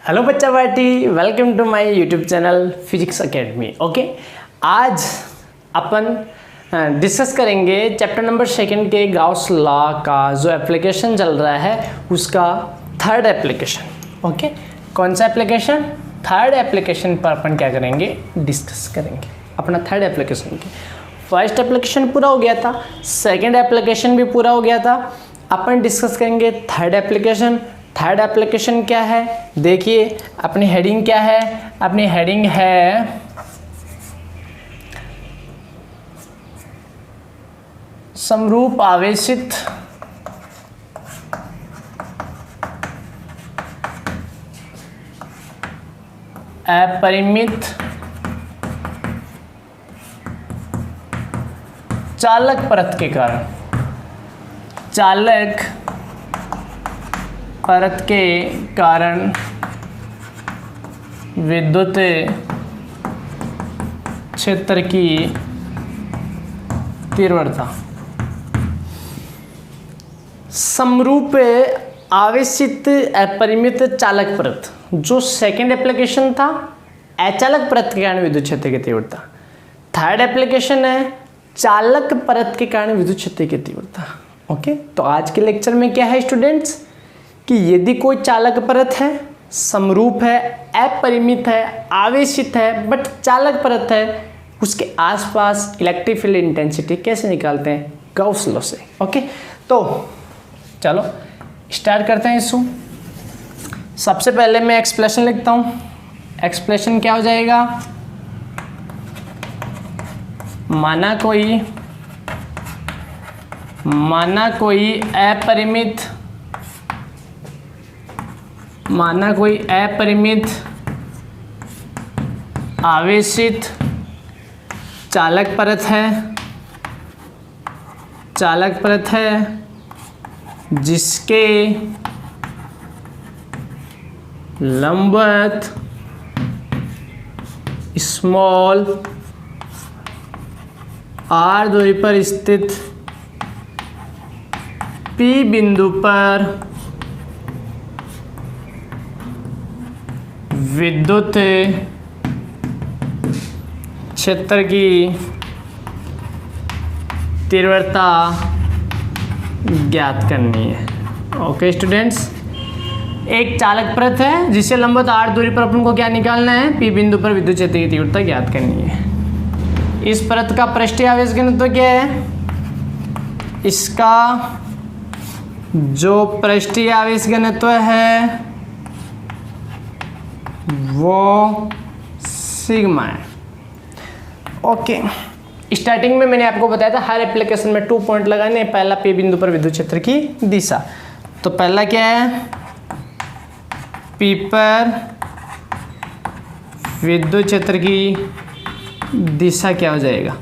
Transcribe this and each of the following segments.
Hello बच्चा party, welcome to my YouTube channel physics academy. Okay, आज अपन discuss करेंगे चैप्टर नंबर 2 के गाउस लॉ का जो एप्लीकेशन चल रहा है उसका थर्ड एप्लीकेशन। ओके, कौन सा एप्लीकेशन? थर्ड एप्लीकेशन पर अपन क्या करेंगे? डिस्कस करेंगे अपना थर्ड एप्लीकेशन के। फर्स्ट एप्लीकेशन पूरा हो गया था, सेकेंड एप्लीकेशन भी पूरा हो गया था। अपन डिस्कस करेंगे थर्ड एप्लीकेशन। थर्ड एप्लीकेशन क्या है? देखिए अपनी हेडिंग क्या है। अपनी हेडिंग है समरूप आवेशित अपरिमित चालक परत के कारण, चालक परत के कारण विद्युत क्षेत्र की तीव्रता। समरूप आवेशित अपरिमित चालक परत, जो सेकंड एप्लीकेशन था अचालक परत के कारण विद्युत क्षेत्र की तीव्रता। थर्ड एप्लीकेशन है चालक परत के कारण विद्युत क्षेत्र की तीव्रता। ओके, तो आज के लेक्चर में क्या है स्टूडेंट्स कि यदि कोई चालक परत है, समरूप है, अपरिमित है, आवेशित है बट चालक परत है, उसके आसपास इलेक्ट्रिक फील्ड इंटेंसिटी कैसे निकालते हैं? गाउस लॉ से। ओके, तो चलो स्टार्ट करते हैं इसको। सबसे पहले मैं एक्सप्रेशन लिखता हूँ। एक्सप्रेशन क्या हो जाएगा? माना कोई अपरिमित आवेशित चालक परत है जिसके लंबवत स्मॉल r दूरी पर स्थित P बिंदु पर विद्युत क्षेत्र की तीव्रता ज्ञात करनी है। ओके स्टूडेंट्स, एक चालक परत है जिससे लंबवत r दूरी पर अपन को क्या निकालना है? P बिंदु पर विद्युत क्षेत्र की तीव्रता ज्ञात करनी है। इस परत का पृष्ठीय आवेश घनत्व क्या है? इसका जो पृष्ठीय आवेश घनत्व है वो सिग्मा है। ओके, स्टार्टिंग में मैंने आपको बताया था हर एप्लीकेशन में 2 पॉइंट लगाने हैं। पहला P बिंदु पर विद्युत क्षेत्र की दिशा, तो पहला क्या है? P पर विद्युत क्षेत्र की दिशा क्या हो जाएगा?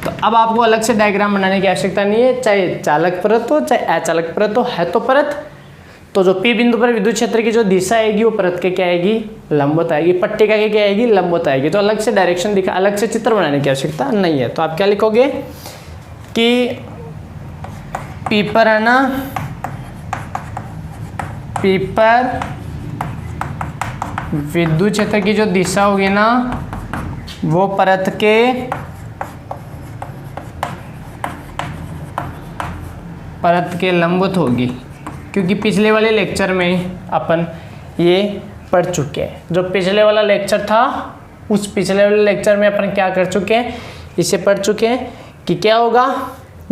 तो अब आपको अलग से डायग्राम बनाने की आवश्यकता नहीं है, चाहे चालक परत हो चाहे अचालक परत हो, है तो परत। तो जो P बिंदु पर विद्युत क्षेत्र की जो दिशा आएगी वो परत के क्या आएगी? लंबवत आएगी। पट्टिका के क्या आएगी? लंबवत आएगी। तो अलग से डायरेक्शन दिखा, अलग से चित्र बनाने की आवश्यकता नहीं है। तो आप क्या लिखोगे कि P पर है ना, P पर विद्युत क्षेत्र की जो दिशा होगी ना वो परत के लंबवत होगी, क्योंकि पिछले वाले लेक्चर में अपन ये पढ़ चुके हैं। जो पिछले वाला लेक्चर था उस पिछले वाले लेक्चर में अपन क्या कर चुके हैं? इसे पढ़ चुके हैं कि क्या होगा,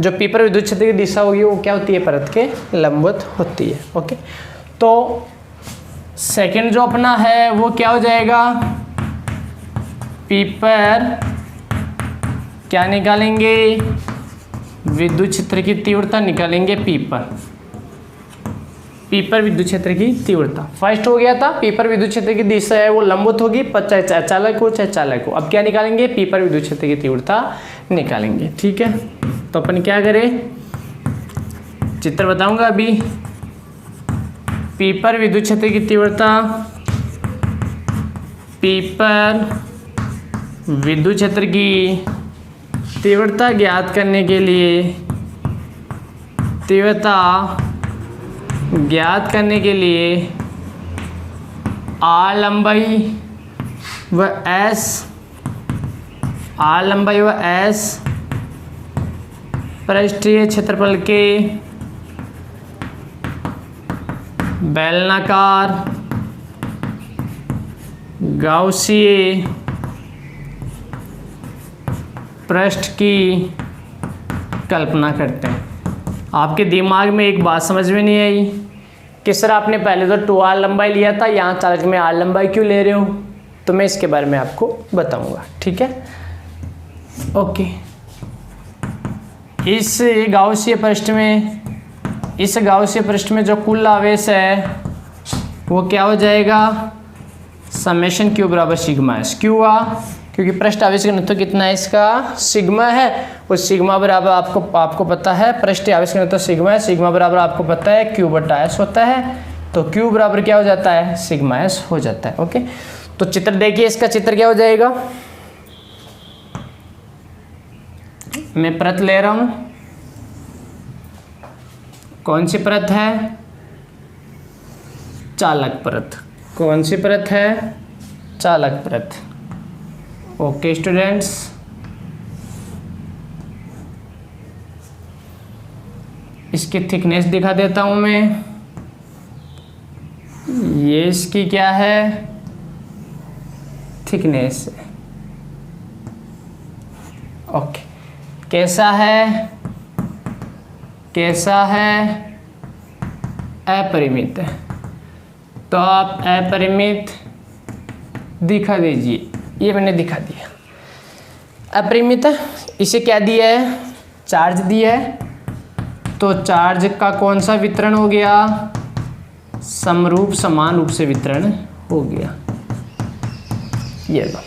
जो P पर विद्युत क्षेत्र की दिशा होगी वो क्या होती है? परत के लंबवत होती है। ओके, तो सेकंड जो अपना है वो क्या हो जाएगा? P पर क्या निकालेंगे? विद्युत क्षेत्र की तीव्रता निकालेंगे P पर विद्युत क्षेत्र की तीव्रता। फर्स्ट हो गया था P पर विद्युत क्षेत्र की दिशा है वो लंबवत होगी, चाहे अचालक हो चाहे चालक हो। अब क्या निकालेंगे? P पर विद्युत क्षेत्र की तीव्रता निकालेंगे। ठीक है, तो अपन क्या करें? चित्र बताऊंगा अभी। P पर विद्युत क्षेत्र की तीव्रता, P पर विद्युत क्षेत्र की तीव्रता ज्ञात करने के लिए तीव्रता ज्ञात करने के लिए आर लंबाई व एस पृष्ठीय क्षेत्रफल के बेलनाकार गाउसीय पृष्ठ की कल्पना करते हैं। आपके दिमाग में एक बात समझ में नहीं आई कि सर आपने पहले तो 2r लंबाई लिया था, यहाँ चालक में r लंबाई क्यों ले रहे हो? तो मैं इसके बारे में आपको बताऊंगा, ठीक है। ओके, इस गाउसीय पृष्ठ में जो कुल आवेश है वो क्या हो जाएगा? समेशन क्यू बराबर सिग्मा एस। क्यों हुआ? क्योंकि पृष्ठ आवेश का घनत्व कितना है? इसका सिग्मा है। उस सिग्मा बराबर आपको पता है पृष्ठ आवेश का घनत्व सिग्मा है। सिग्मा बराबर आपको पता है क्यू बटा एस होता है। तो क्यू बराबर क्या हो जाता है? सिग्मा एस हो जाता है। ओके, तो चित्र देखिए, इसका चित्र क्या हो जाएगा? मैं परत ले रहा हूं। कौन सी परत है? चालक परत। कौन सी परत है? चालक परत। ओके स्टूडेंट्स, इसकी थिकनेस दिखा देता हूं मैं। ये इसकी क्या है? थिकनेस। ओके, कैसा है? अपरिमित है। तो आप अपरिमित दिखा दीजिए। ये मैंने दिखा दिया। अपरिमित है, इसे क्या दिया है? चार्ज दिया है। तो चार्ज का कौन सा वितरण हो गया? समरूप समान रूप से वितरण हो गया। ये लो।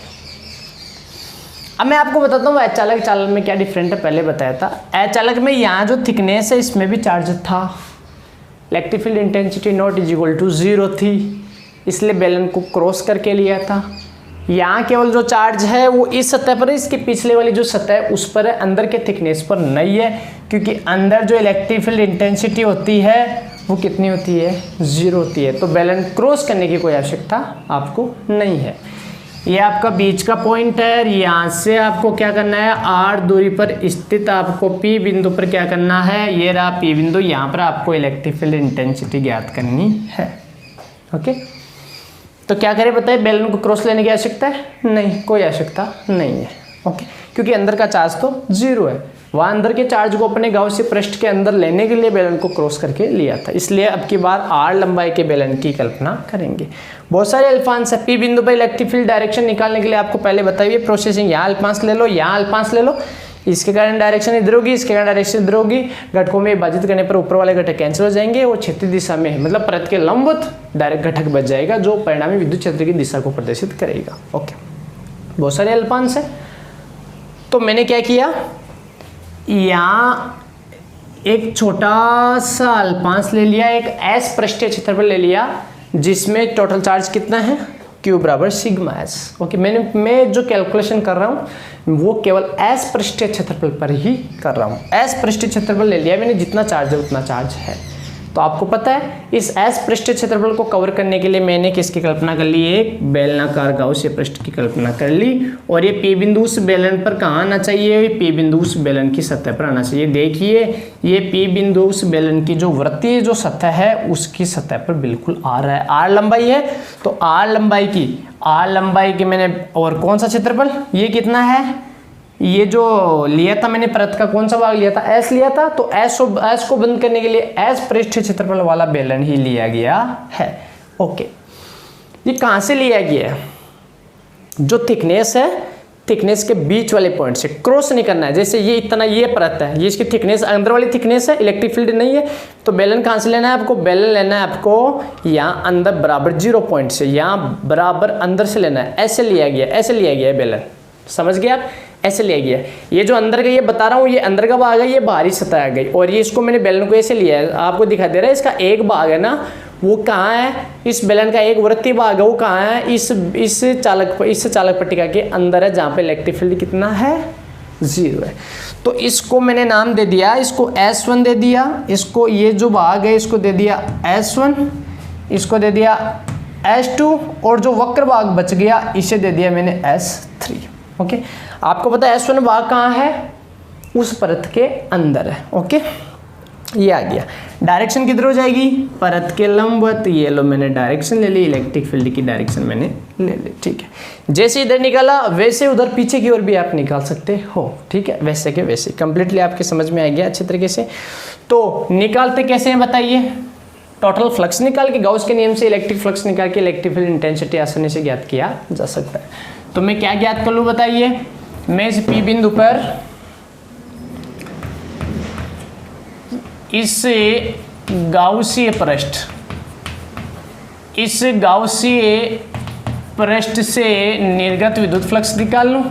अब मैं आपको बताता हूँ अचालक चालक में क्या डिफरेंट है। पहले बताया था अचालक में यहाँ जो थिकनेस है इसमें भी चार्ज था। Electric field intensity not is equal to 0 थी, इसलिए बेलन को क्रॉस करके लिया था। यहाँ केवल जो चार्ज है वो इस सतह पर है, इसके पिछले वाली जो सतह है उस पर है, अंदर के थिकनेस पर नहीं है। क्योंकि अंदर जो इलेक्ट्रिक फील्ड इंटेंसिटी होती है वो कितनी होती है? 0 होती है। तो बेलन क्रॉस करने की कोई आवश्यकता आपको नहीं है। ये आपका बीच का पॉइंट है। यहाँ से आपको क्या करना है? r दूरी पर स्थित आपको P बिंदु पर क्या करना है? ये रहा P बिंदु। यहाँ पर आपको इलेक्ट्रिक फील्ड इंटेंसिटी ज्ञात करनी है। ओके, तो क्या करें बताइए? बेलन को क्रॉस लेने की आवश्यकता है? नहीं, कोई आवश्यकता नहीं है। ओके, क्योंकि अंदर का चार्ज तो 0 है। वहाँ अंदर के चार्ज को अपने गाउसीय पृष्ठ के अंदर लेने के लिए बेलन को क्रॉस करके लिया था। इसलिए अब की बार r लंबाई के बेलन की कल्पना करेंगे। बहुत सारे अल्फांस है। P बिंदु पर इलेक्ट्रिक फील्ड डायरेक्शन निकालने के लिए आपको पहले बताइए प्रोसेसिंग। यहाँ अल्फांस ले लो, यहाँ अल्फांस ले लो। इसके कारण डायरेक्शन इधर होगी, इसके कारण डायरेक्शन इधर होगी। घटकों में विभाजित करने पर ऊपर वाले घटक कैंसिल हो जाएंगे और क्षैतिज दिशा में मतलब परत के लंबवत डायरेक्ट घटक बच जाएगा जो परिणामी विद्युत क्षेत्र की दिशा को प्रदर्शित करेगा। ओके, बहुत सारे अल्फांस है। तो मैंने क्या किया? यहाँ एक छोटा सा अल्पांश ले लिया, एक एस पृष्ठीय क्षेत्रफल ले लिया जिसमें टोटल चार्ज कितना है? Q बराबर सिग्मा एस। ओके, मैं जो कैलकुलेशन कर रहा हूँ वो केवल एस पृष्ठीय क्षेत्रफल पर ही कर रहा हूँ। एस पृष्ठीय क्षेत्रफल ले लिया मैंने, जितना चार्ज है उतना चार्ज है। तो आपको पता है इस एस पृष्ठीय क्षेत्रफल को कवर करने के लिए मैंने किसकी कल्पना कर ली? एक बेलनाकार गाउसीय पृष्ठ की कल्पना कर ली। और ये P बिंदु उस बेलन पर कहाँ आना चाहिए? P बिंदु उस बेलन की सतह पर आना चाहिए। देखिए ये P बिंदु उस बेलन की जो वृत्तीय जो सतह है उसकी सतह पर बिल्कुल आ रहा है। R लंबाई है तो R लंबाई की मैंने, और कौन सा क्षेत्रफल? ये कितना है? ये जो लिया था मैंने परत का कौन सा भाग लिया था? एस लिया था। तो एस को बंद करने के लिए एस पृष्ठीय क्षेत्रफल वाला बेलन ही लिया गया है। ओके, ये कहाँ से लिया गया है? जो थिकनेस है, थिकनेस के बीच वाले पॉइंट से क्रॉस नहीं करना है। जैसे ये इतना ये परत है, ये इसकी थिकनेस अंदर वाली थिकनेस है, इलेक्ट्रिक फील्ड नहीं है। तो बेलन कहाँ से लेना है आपको? बेलन लेना है आपको यहाँ अंदर बराबर 0 पॉइंट से, यहाँ बराबर अंदर से लेना है। ऐसे लिया गया, ऐसे लिया गया है बेलन। समझ गए आप? ऐसे लिया गया। ये जो अंदर का ये बता रहा हूँ ये अंदर का भाग है, ये बाहरी सतह आ गई। और ये इसको मैंने बेलन को ऐसे लिया है, आपको दिखा दे रहा है। इसका एक भाग है ना, वो कहाँ है? इस बेलन का एक वृत्तीय भाग है, वो कहाँ है? इस चालक पट्टिका के अंदर है, जहाँ पे इलेक्ट्रिक फील्ड कितना है? 0 है। तो इसको मैंने नाम दे दिया, इसको S1 दे दिया। इसको ये जो भाग है इसको दे दिया S1, इसको दे दिया S2 और जो वक्र भाग बच गया इसे दे दिया मैंने S3। ओके, आपको पता है S1 भाग कहाँ है, उस परत के अंदर है। ओके, ये आ गया। डायरेक्शन किधर हो जाएगी, परत के लंबवत। ये लो मैंने डायरेक्शन ले ली, इलेक्ट्रिक फील्ड की डायरेक्शन मैंने ले ली। ठीक है, जैसे इधर निकाला वैसे उधर पीछे की ओर भी आप निकाल सकते हो। ठीक है, वैसे के वैसे कंप्लीटली आपके समझ में आ गया अच्छे तरीके से। तो निकालते कैसे हैं बताइए, टोटल फ्लक्स निकाल के गाउस के नियम से इलेक्ट्रिक फ्लक्स निकाल के इलेक्ट्रिक फील्ड इंटेंसिटी आसानी से ज्ञात किया जा सकता है। तो मैं क्या ज्ञात कर लूँ बताइए, मैं इस P बिंदु पर इस गाउसीय पृष्ठ से निर्गत विद्युत फ्लक्स निकाल लूँ,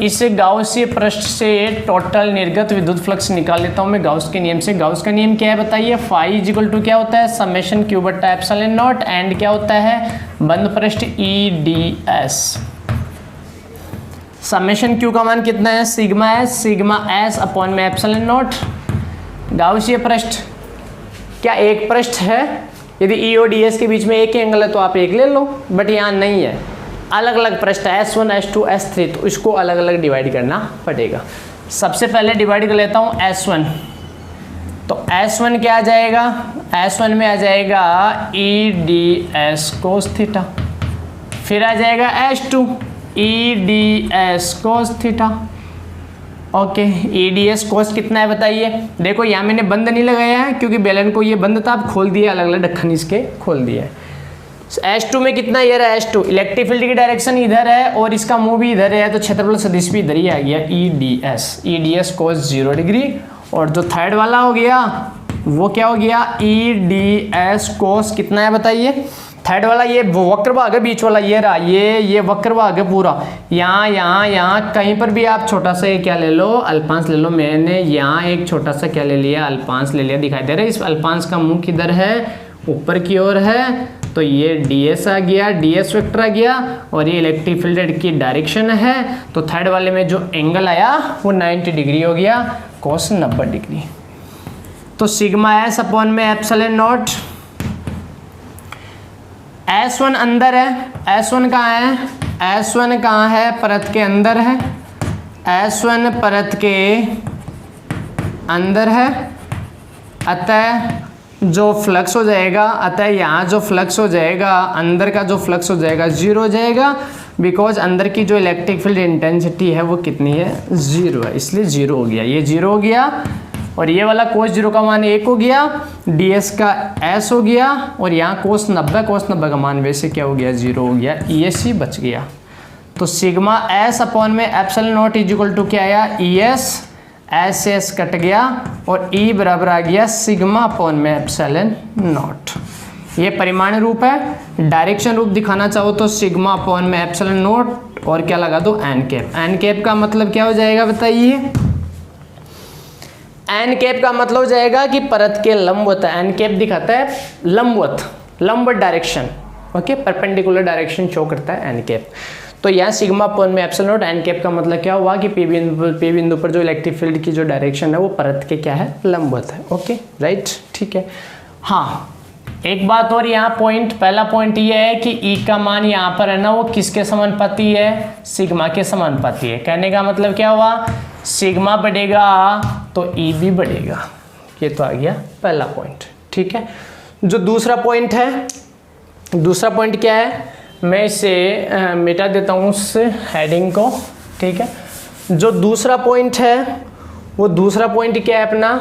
इस गाउसीय पृष्ठ से टोटल निर्गत विद्युत फ्लक्स निकाल लेता हूँ मैं गाउस के नियम से। गाउस का नियम क्या है बताइए, फाई इक्वल टू क्या होता है, समेशन क्यू बट्टा एप्सिलॉन नॉट, एंड क्या होता है, बंद पृष्ठ EdS। समेशन क्यू का मान कितना है, सिग्मा एस अपॉन में एप्सिलॉन नॉट। गाउसीय पृष्ठ क्या एक पृष्ठ है, यदि ई और ds के बीच में एक ही एंगल है तो आप एक ले लो, बट यहाँ नहीं है, अलग अलग पृष्ठ है S1 S2 S3, तो इसको अलग अलग डिवाइड करना पड़ेगा। सबसे पहले डिवाइड कर लेता हूँ S1, तो S1 क्या आ जाएगा, S1 में आ जाएगा EdS cos थीटा, फिर आ जाएगा S2 EdS cos theta. Okay, EdS cos कितना है बताइए, देखो यहाँ मैंने बंद नहीं लगाया है क्योंकि बेलन को ये बंद था, आप खोल दिए, अलग अलग ढक्कन इसके खोल दिए। S2 में कितना, ये रहा S2, इलेक्ट्रिक फील्ड की डायरेक्शन इधर है और इसका मुंह भी इधर है, तो क्षेत्रफल सदिश भी इधर ही आ गया, EdS cos 0 डिग्री। और जो थर्ड वाला हो गया वो क्या हो गया, EdS cos कितना है बताइए, थर्ड वाला ये वक्र भाग है, बीच वाला ये रहा, ये वक्र भाग है पूरा, यहाँ कहीं पर भी आप छोटा सा क्या ले लो, अल्पांश ले लो। मैंने यहाँ एक छोटा सा क्या ले लिया, अल्पांश ले लिया, दिखाई दे रहा है। इस अल्पांश का मुंह किधर है, ऊपर की ओर है, तो ये ds आ गया, ds वेक्टर आ गया, और ये इलेक्ट्रिक फील्ड की डायरेक्शन है। तो थर्ड वाले में जो एंगल आया वो 90 डिग्री हो गया, cos 90 डिग्री। तो सिग्मा एस अपॉन में एप्सिलॉन नॉट, S1 अंदर है, S1 कहाँ है, S1 कहाँ है, परत के अंदर है, S1 परत के अंदर है, अतः जो फ्लक्स हो जाएगा, अतः यहाँ जो फ्लक्स हो जाएगा, अंदर का जो फ्लक्स हो जाएगा 0 हो जाएगा, बिकॉज अंदर की जो इलेक्ट्रिक फील्ड इंटेंसिटी है वो कितनी है, 0 है, इसलिए 0 हो गया, ये 0 हो गया। और ये वाला cos 0 का मान 1 हो गया, ds का s हो गया, और यहाँ cos 90 का मान वैसे क्या हो गया, 0 हो गया, ESC बच गया। तो सिग्मा s अपॉन में एप्सिलॉन नॉट इक्वल टू क्या आया, ES, S कट गया, और E बराबर आ गया सिग्मा अपॉन में एप्सिलॉन नॉट। ये परिमाण रूप है। डायरेक्शन रूप दिखाना चाहो तो सिग्मा अपॉन में एप्सिलॉन नॉट और क्या लगा दो, n कैप। n कैप का मतलब क्या हो जाएगा बताइए, n कैप का मतलब हो जाएगा कि परत के लंबवत, n कैप दिखाता है लंबवत direction. Okay, perpendicular direction show करता है n कैप। तो यहाँ सिग्मा अपॉन में एप्सिलॉन नॉट, n कैप का मतलब क्या हुआ कि P बिंदु पर जो इलेक्ट्रिक फील्ड की जो डायरेक्शन है वो परत के क्या है, लंबवत है। ओके, राइट, ठीक है। हाँ, एक बात और यहाँ पॉइंट, पहला पॉइंट ये है कि E का मान यहाँ पर है ना, वो किसके समानुपाती है, सिग्मा के समानुपाती है। कहने का मतलब क्या हुआ, सिग्मा बढ़ेगा तो E भी बढ़ेगा। ये तो आ गया पहला पॉइंट, ठीक है। जो दूसरा पॉइंट है, दूसरा पॉइंट क्या है, मैं इसे मिटा देता हूँ उस हेडिंग को, ठीक है। जो दूसरा पॉइंट है वो दूसरा पॉइंट क्या है अपना,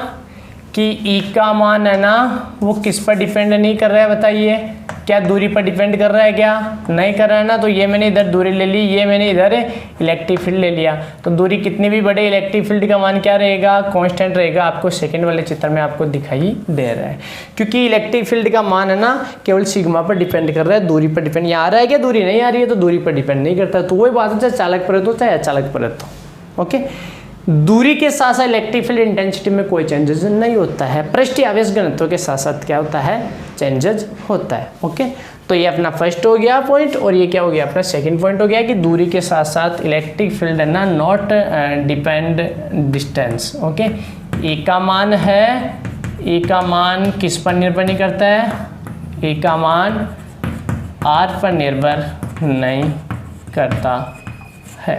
कि E का मान है ना वो किस पर डिपेंड नहीं कर रहा है बताइए, क्या दूरी पर डिपेंड कर रहा है, क्या नहीं कर रहा है ना। तो ये मैंने इधर दूरी ले ली, ये मैंने इधर इलेक्ट्रिक फील्ड ले लिया, तो दूरी कितनी भी बढ़े इलेक्ट्रिक फील्ड का मान क्या रहेगा, कांस्टेंट रहेगा। आपको सेकंड वाले चित्र में आपको दिखाई दे रहा है, क्योंकि इलेक्ट्रिक फील्ड का मान है ना केवल सिग्मा पर डिपेंड कर रहा है, दूरी पर डिपेंड। यहाँ आ रहा है क्या, दूरी नहीं आ रही है तो दूरी पर डिपेंड नहीं करता। तो वही बात है, चाहे चालक परत हो चाहे अचालक परत हो। ओके, दूरी के साथ साथ इलेक्ट्रिक फील्ड इंटेंसिटी में कोई चेंजेस नहीं होता है, पृष्ठीय आवेश घनत्व के साथ साथ क्या होता है, चेंजेस होता है। ओके, तो ये अपना फर्स्ट हो गया पॉइंट, और ये क्या हो गया अपना सेकंड पॉइंट हो गया कि दूरी के साथ साथ इलेक्ट्रिक फील्ड है ना not depend distance. Okay, E का मान है, E का मान किस पर निर्भर नहीं करता है, E का मान आर पर निर्भर नहीं करता है।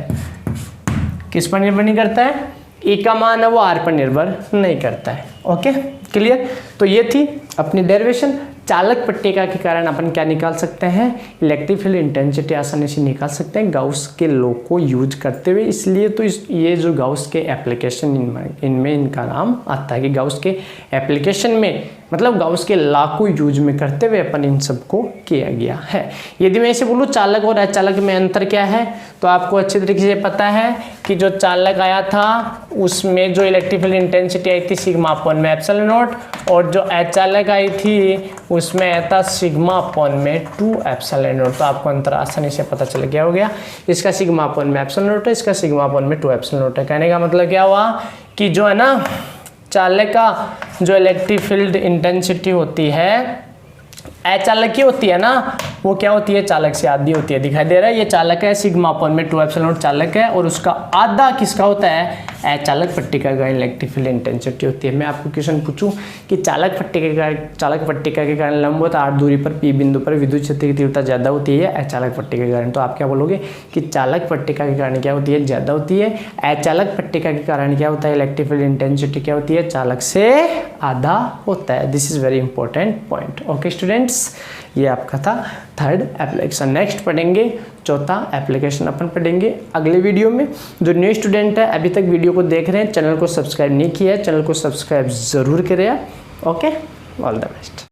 किस पर निर्भर नहीं करता है? ई का मान है वो आर पर निर्भर नहीं करता है। Okay, clear? तो ये थी अपनी डेरिवेशन। चालक पट्टिका के कारण अपन क्या निकाल सकते हैं? इलेक्ट्रिक फील्ड इंटेंसिटी आसानी से निकाल सकते हैं गाउस के लॉ को यूज करते हुए। इसलिए तो ये जो गाउस के एप्लीकेशन इनमें इनका नाम आता है कि गाउस के एप्लीकेशन में मतलब गाउस के लॉ को यूज में करते हुए अपन इन सबको किया गया है। यदि मैं इसे बोलूँ चालक और अचालक में अंतर क्या है, तो आपको अच्छी तरीके से पता है कि जो चालक आया था उसमें जो इलेक्ट्रिक फील्ड इंटेंसिटी आई थी सिग्मा अपॉन में एप्सिलॉन नॉट, और जो अचालक आई थी उसमें आया था सिग्मा अपॉन में 2 एप्सिलॉन नॉट। तो आपको अंतर आसानी से पता चल गया हो गया। इसका सिग्मा अपॉन में एप्सिलॉन नॉट है, इसका सिग्मा अपॉन में 2 एप्सिलॉन नॉट है। कहने का मतलब क्या हुआ कि जो है ना चालक का जो इलेक्ट्रिक फील्ड इंटेंसिटी होती है अचालक की होती है ना, वो क्या होती है? चालक से आधी होती है। दिखाई दे रहा है ये चालक है, सिग्मा अपॉन में 2 एप्सिलॉन नॉट चालक है, और उसका आधा किसका होता है? अचालक पट्टिका का इलेक्ट्रिक फील्ड इंटेंसिटी होती है। मैं आपको क्वेश्चन पूछूं कि चालक पट्टिका के कारण लंबवत आर दूरी पर पी बिंदु पर विद्युत क्षेत्र की तीव्रता ज़्यादा होती है अचालक पट्टिका के कारण, तो आप क्या बोलोगे कि चालक पट्टिका के कारण क्या होती है? ज़्यादा होती है। अचालक पट्टिका के कारण क्या होता है? इलेक्ट्रिक फील्ड इंटेंसिटी क्या होती है? चालक से आधा होता है। This is very important point. Okay students, ये आपका था थर्ड एप्लीकेशन। नेक्स्ट पढ़ेंगे चौथा एप्लीकेशन अपन पढ़ेंगे अगले वीडियो में। जो न्यू स्टूडेंट है अभी तक वीडियो को देख रहे हैं, चैनल को सब्सक्राइब नहीं किया है, चैनल को सब्सक्राइब जरूर करें। Okay, all the best.